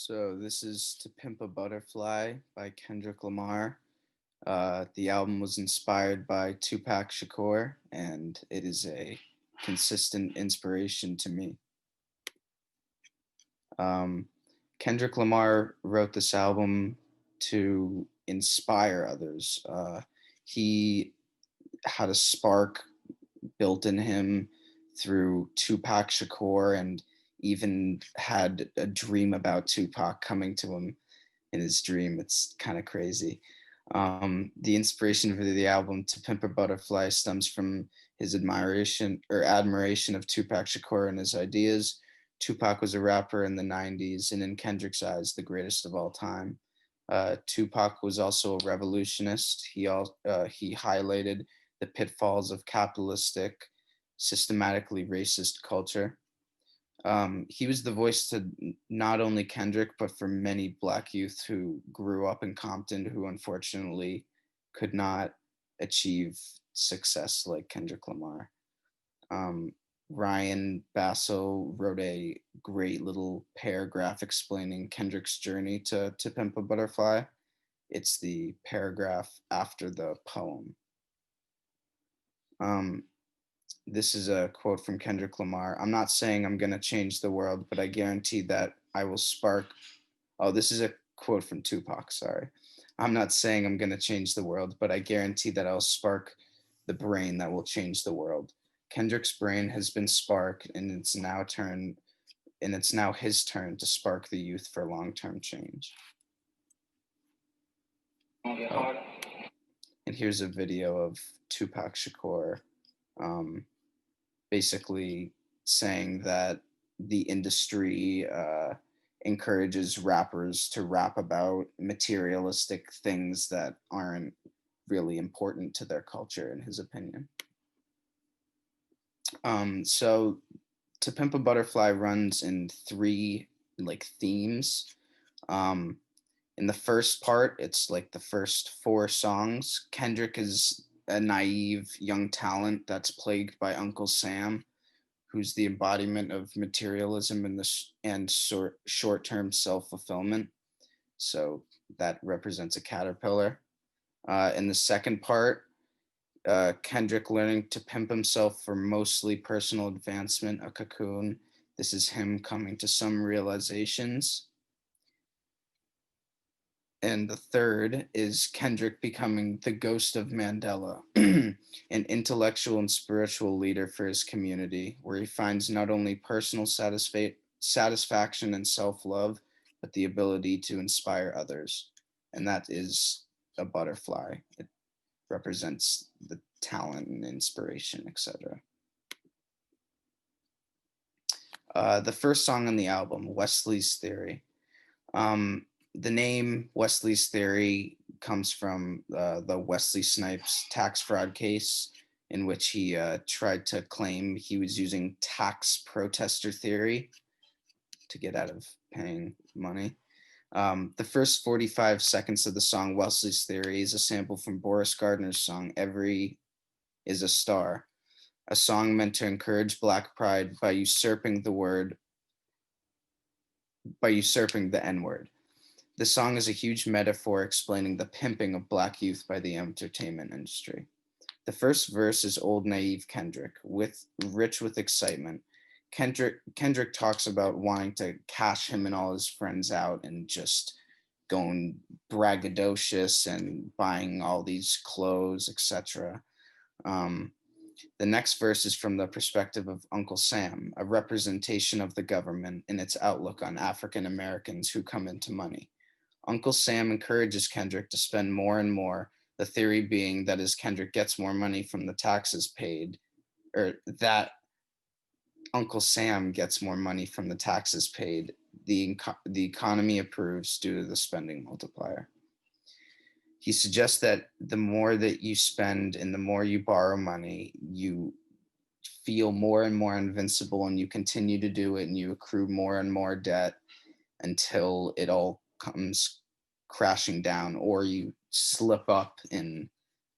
So this is To Pimp a Butterfly by Kendrick Lamar. The album was inspired by Tupac Shakur, and it is a consistent inspiration to me. Um, Kendrick Lamar wrote this album to inspire others. He had a spark built in him through Tupac Shakur and even had a dream about Tupac coming to him in his dream. It's kind of crazy. The inspiration for the album To Pimp a Butterfly stems from his admiration of Tupac Shakur and his ideas. Tupac was a rapper in the 90s and in Kendrick's eyes, the greatest of all time. Tupac was also a revolutionist. He highlighted the pitfalls of capitalistic, systematically racist culture. He was the voice to not only Kendrick, but for many Black youth who grew up in Compton who unfortunately could not achieve success like Kendrick Lamar. Um, Ryan Basso wrote a great little paragraph explaining Kendrick's journey to Pimp a Butterfly. It's the paragraph after the poem. Um, this is a quote from Kendrick Lamar. I'm not saying I'm going to change the world, but I guarantee that I will spark. Oh, this is a quote from Tupac. Sorry. I'm not saying I'm going to change the world, but I guarantee that I'll spark the brain that will change the world. Kendrick's brain has been sparked, and it's now his turn to spark the youth for long-term change. Oh, and here's a video of Tupac Shakur um, basically saying that the industry encourages rappers to rap about materialistic things that aren't really important to their culture, in his opinion. So To Pimp a Butterfly runs in three themes. Um, in the first part, it's like the first four songs. Kendrick is a naive young talent that's plagued by Uncle Sam, who's the embodiment of materialism and short-term self-fulfillment. So that represents a caterpillar. In the second part, Kendrick learning to pimp himself for mostly personal advancement, a cocoon. This is him coming to some realizations. And the third is Kendrick becoming the ghost of Mandela, an intellectual and spiritual leader for his community, where he finds not only personal satisfaction and self-love, but the ability to inspire others. And that is a butterfly. It represents the talent and inspiration, etc. The first song on the album, Wesley's Theory. The name Wesley's Theory comes from the Wesley Snipes tax fraud case, in which he tried to claim he was using tax protester theory to get out of paying money. The first 45 seconds of the song Wesley's Theory is a sample from Boris Gardner's song Every is a Star, a song meant to encourage Black pride by usurping the N-word. The song is a huge metaphor explaining the pimping of Black youth by the entertainment industry. The first verse is old naive Kendrick, rich with excitement. Kendrick talks about wanting to cash him and all his friends out and just going braggadocious and buying all these clothes, etc. The next verse is from the perspective of Uncle Sam, a representation of the government and its outlook on African Americans who come into money. Uncle Sam encourages Kendrick to spend more and more, the theory being that as Kendrick gets more money from the taxes paid, or that Uncle Sam gets more money from the taxes paid, the economy improves due to the spending multiplier. He suggests that the more that you spend and the more you borrow money, you feel more and more invincible and you continue to do it and you accrue more and more debt until it all comes crashing down, or you slip up in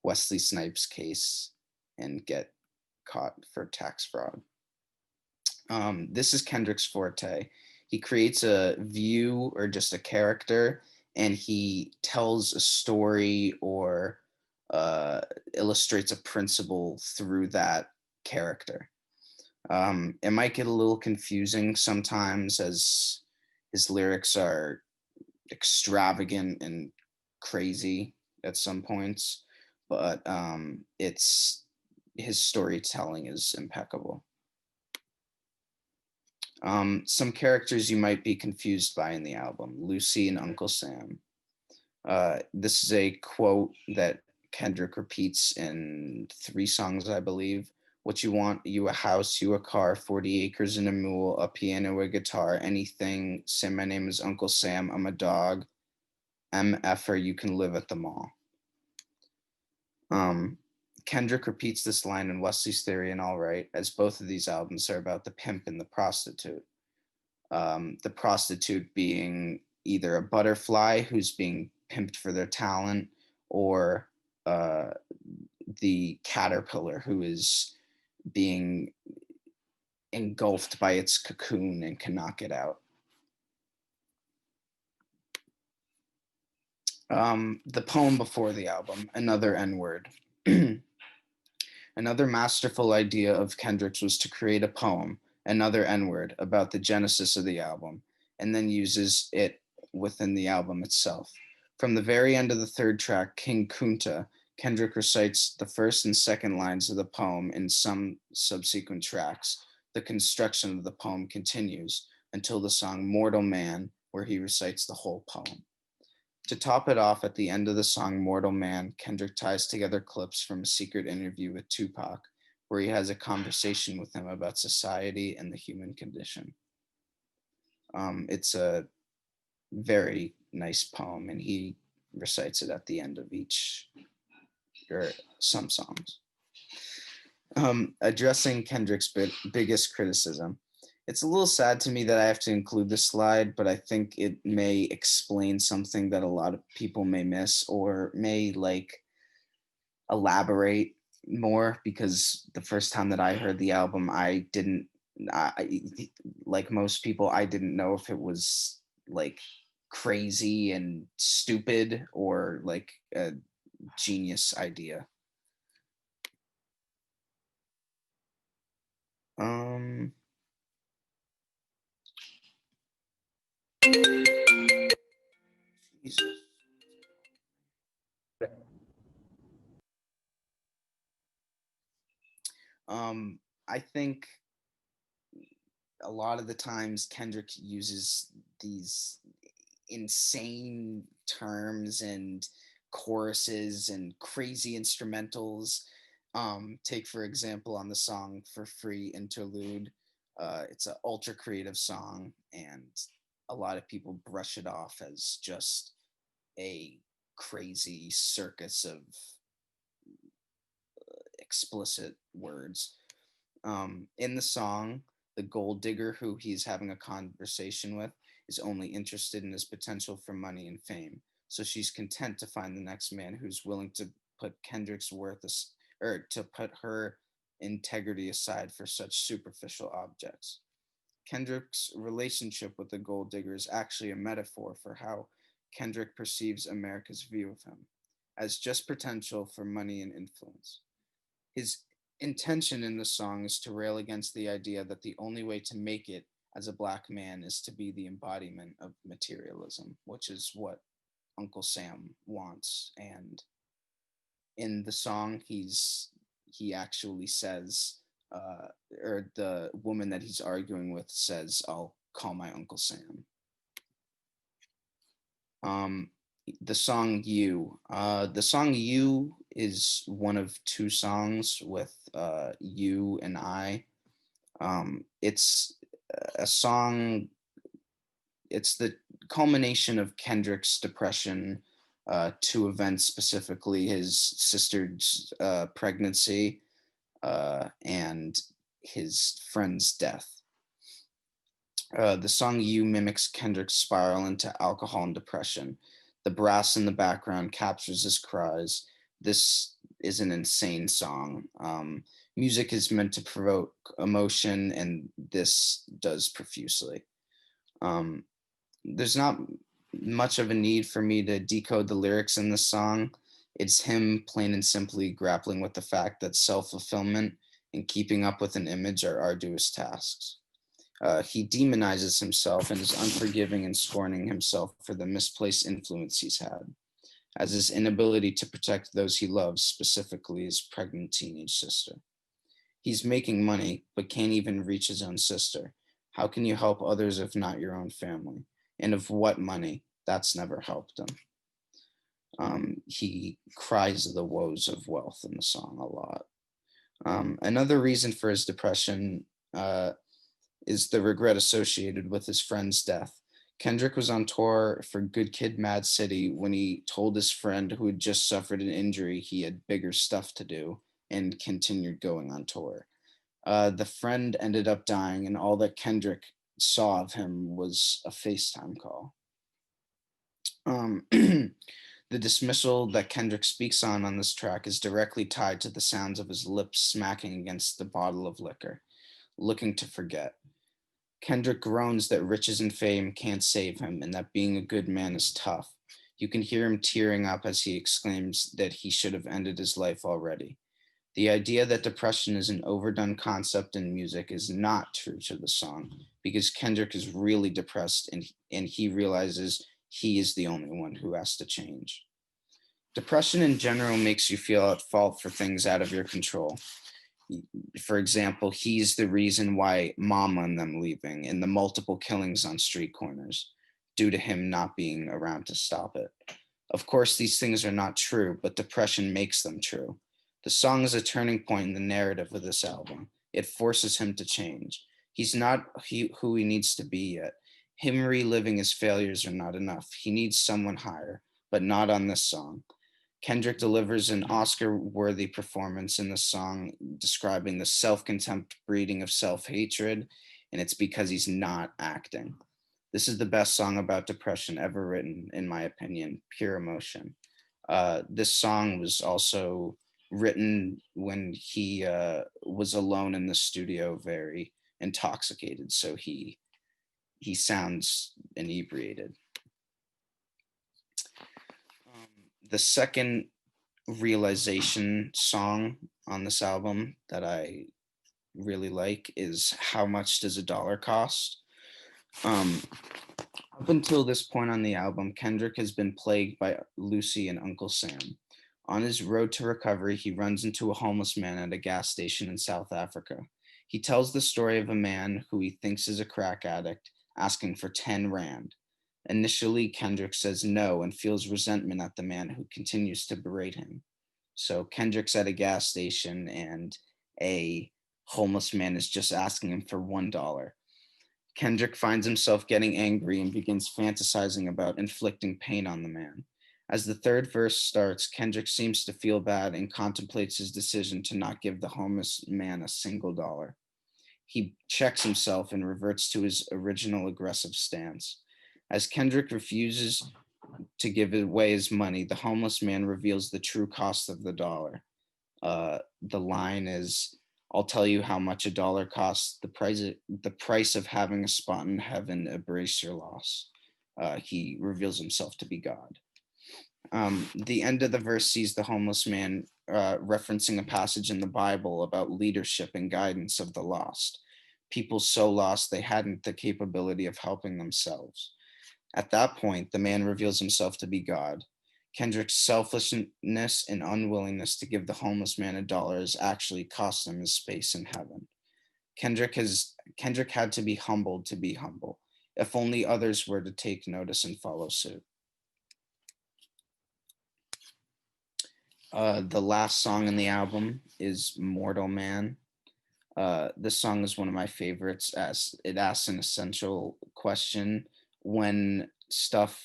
Wesley Snipes' case and get caught for tax fraud. This is Kendrick's forte. He creates a view or just a character, and he tells a story or uh, illustrates a principle through that character. It might get a little confusing sometimes as his lyrics are extravagant and crazy at some points, but it's his storytelling is impeccable. Some characters you might be confused by in the album: Lucy and Uncle Sam. This is a quote that Kendrick repeats in 3 songs, I believe. What you want, you a house, you a car, 40 acres and a mule, a piano, a guitar, anything. Say my name is Uncle Sam, I'm a dog. MFer, you can live at the mall. Um, Kendrick repeats this line in Wesley's Theory and All Right, as both of these albums are about the pimp and the prostitute. The prostitute being either a butterfly who's being pimped for their talent, or uh, the caterpillar who is being engulfed by its cocoon and cannot get out. The poem before the album, Another N Word. Another masterful idea of Kendrick's was to create a poem, Another N Word, about the genesis of the album, and then uses it within the album itself. From the very end of the third track, King Kunta, Kendrick recites the first and second lines of the poem in some subsequent tracks. The construction of the poem continues until the song Mortal Man, where he recites the whole poem. To top it off, at the end of the song Mortal Man, Kendrick ties together clips from a secret interview with Tupac, where he has a conversation with him about society and the human condition. It's a very nice poem, and he recites it at the end of each, or some songs. Addressing Kendrick's biggest criticism. It's a little sad to me that I have to include this slide, but I think it may explain something that a lot of people may miss, or may like elaborate more, because the first time that I heard the album, I, like most people, I didn't know if it was like crazy and stupid or like a genius idea. Um, Jesus. I think a lot of the times Kendrick uses these insane terms and choruses and crazy instrumentals. Take, for example, on the song For Free Interlude. It's an ultra creative song, and a lot of people brush it off as just a crazy circus of explicit words. In the song, the gold digger who he's having a conversation with is only interested in his potential for money and fame. So she's content to find the next man who's willing to put Kendrick's or to put her integrity aside for such superficial objects. Kendrick's relationship with the gold digger is actually a metaphor for how Kendrick perceives America's view of him, as just potential for money and influence. His intention in the song is to rail against the idea that the only way to make it as a black man is to be the embodiment of materialism, which is what Uncle Sam wants. And in the song, he actually says, or the woman that he's arguing with says, "I'll call my Uncle Sam." Um, the song "You," the song "You" is one of 2 songs with you and I. It's a song. It's the culmination of Kendrick's depression, 2 events, specifically his sister's pregnancy and his friend's death. The song "You" mimics Kendrick's spiral into alcohol and depression. The brass in the background captures his cries. This is an insane song. Music is meant to provoke emotion, and this does profusely. Um, there's not much of a need for me to decode the lyrics in this song. It's him plain and simply grappling with the fact that self fulfillment and keeping up with an image are arduous tasks. He demonizes himself and is unforgiving and scorning himself for the misplaced influence he's had, as his inability to protect those he loves, specifically his pregnant teenage sister. He's making money, but can't even reach his own sister. How can you help others if not your own family? And of what money? That's never helped him. He cries the woes of wealth in the song a lot. Another reason for his depression is the regret associated with his friend's death. Kendrick was on tour for Good Kid, Mad City when he told his friend who had just suffered an injury he had bigger stuff to do and continued going on tour. The friend ended up dying, and all that Kendrick saw of him was a FaceTime call. The dismissal that Kendrick speaks on this track is directly tied to the sounds of his lips smacking against the bottle of liquor, looking to forget. Kendrick groans that riches and fame can't save him and that being a good man is tough. You can hear him tearing up as he exclaims that he should have ended his life already. The idea that depression is an overdone concept in music is not true to the song because Kendrick is really depressed and he realizes he is the only one who has to change. Depression in general makes you feel at fault for things out of your control. For example, he's the reason why Mama and them leaving and the multiple killings on street corners due to him not being around to stop it. Of course, these things are not true, but depression makes them true. The song is a turning point in the narrative of this album. It forces him to change. He's not who he needs to be yet. Him reliving his failures are not enough. He needs someone higher, but not on this song. Kendrick delivers an Oscar worthy performance in the song, describing the self contempt breeding of self hatred, and it's because he's not acting. This is the best song about depression ever written, in my opinion, pure emotion. This song was also written when he was alone in the studio, very intoxicated, so he sounds inebriated. The second realization song on this album that I really like is How Much Does a Dollar Cost? Up until this point on the album, Kendrick has been plagued by Lucy and Uncle Sam. On his road to recovery, he runs into a homeless man at a gas station in South Africa. He tells the story of a man who he thinks is a crack addict asking for 10 Rand. Initially, Kendrick says no and feels resentment at the man who continues to berate him. So Kendrick's at a gas station and a homeless man is just asking him for $1. Kendrick finds himself getting angry and begins fantasizing about inflicting pain on the man. As the third verse starts, Kendrick seems to feel bad and contemplates his decision to not give the homeless man a single dollar. He checks himself and reverts to his original aggressive stance. As Kendrick refuses to give away his money, the homeless man reveals the true cost of the dollar. The line is, "I'll tell you how much a dollar costs. The price of having a spot in heaven. Embrace your loss." He reveals himself to be God. The end of the verse sees the homeless man referencing a passage in the Bible about leadership and guidance of the lost. People so lost they hadn't the capability of helping themselves. At that point, the man reveals himself to be God. Kendrick's selfishness and unwillingness to give the homeless man a dollar has actually cost him his space in heaven. Kendrick had to be humbled to be humble. If only others were to take notice and follow suit. The last song in the album is Mortal Man. This song is one of my favorites as it asks an essential question. When stuff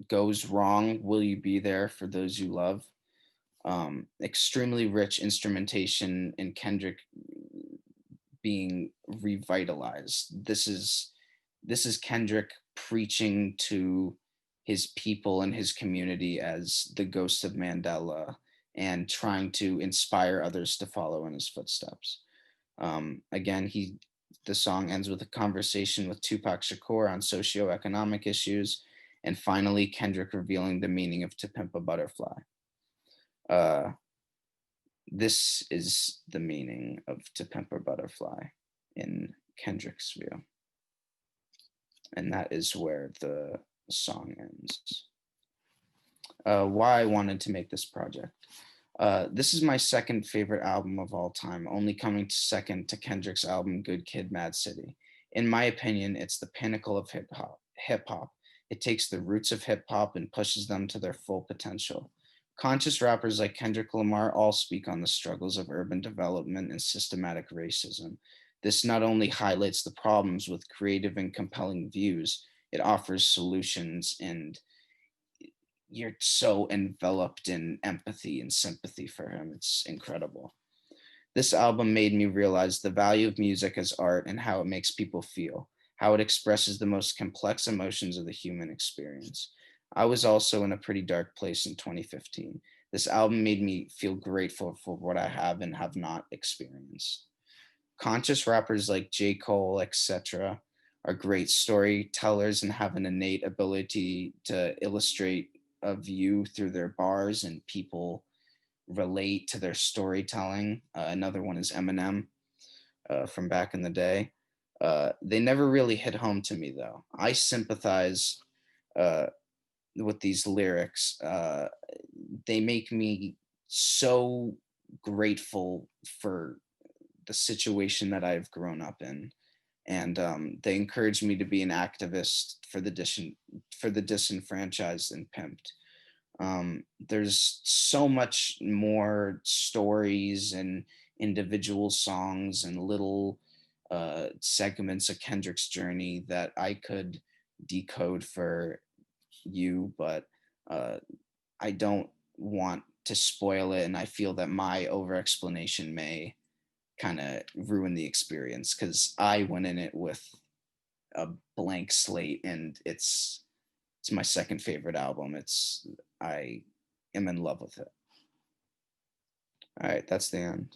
goes wrong, will you be there for those you love? Extremely rich instrumentation and Kendrick being revitalized. This is Kendrick preaching to his people and his community as the ghost of Mandela and trying to inspire others to follow in his footsteps. Again, The song ends with a conversation with Tupac Shakur on socioeconomic issues, and finally Kendrick revealing the meaning of "To Pimp a Butterfly." Uh, this is the meaning of "To Pimp a Butterfly" in Kendrick's view, and that is where the song ends. Why I wanted to make this project. This is my second favorite album of all time, only coming second to Kendrick's album Good Kid, Mad City. In my opinion, it's the pinnacle of hip hop. Hip hop. It takes the roots of hip hop and pushes them to their full potential. Conscious rappers like Kendrick Lamar all speak on the struggles of urban development and systematic racism. This not only highlights the problems with creative and compelling views, it offers solutions, and you're so enveloped in empathy and sympathy for him. It's incredible. This album made me realize the value of music as art and how it makes people feel, how it expresses the most complex emotions of the human experience. I was also in a pretty dark place in 2015. This album made me feel grateful for what I have and have not experienced. Conscious rappers like J. Cole, etc., are great storytellers and have an innate ability to illustrate a view through their bars, and people relate to their storytelling. Another one is Eminem from back in the day. They never really hit home to me, though. I sympathize uh, with these lyrics. They make me so grateful for the situation that I've grown up in, and they encouraged me to be an activist for for the disenfranchised and pimped. There's so much more stories and individual songs and little segments of Kendrick's journey that I could decode for you, but uh, I don't want to spoil it, and I feel that my over explanation may kind of ruin the experience because I went in it with a blank slate, and it's my second favorite album. I am in love with it. All right, that's the end.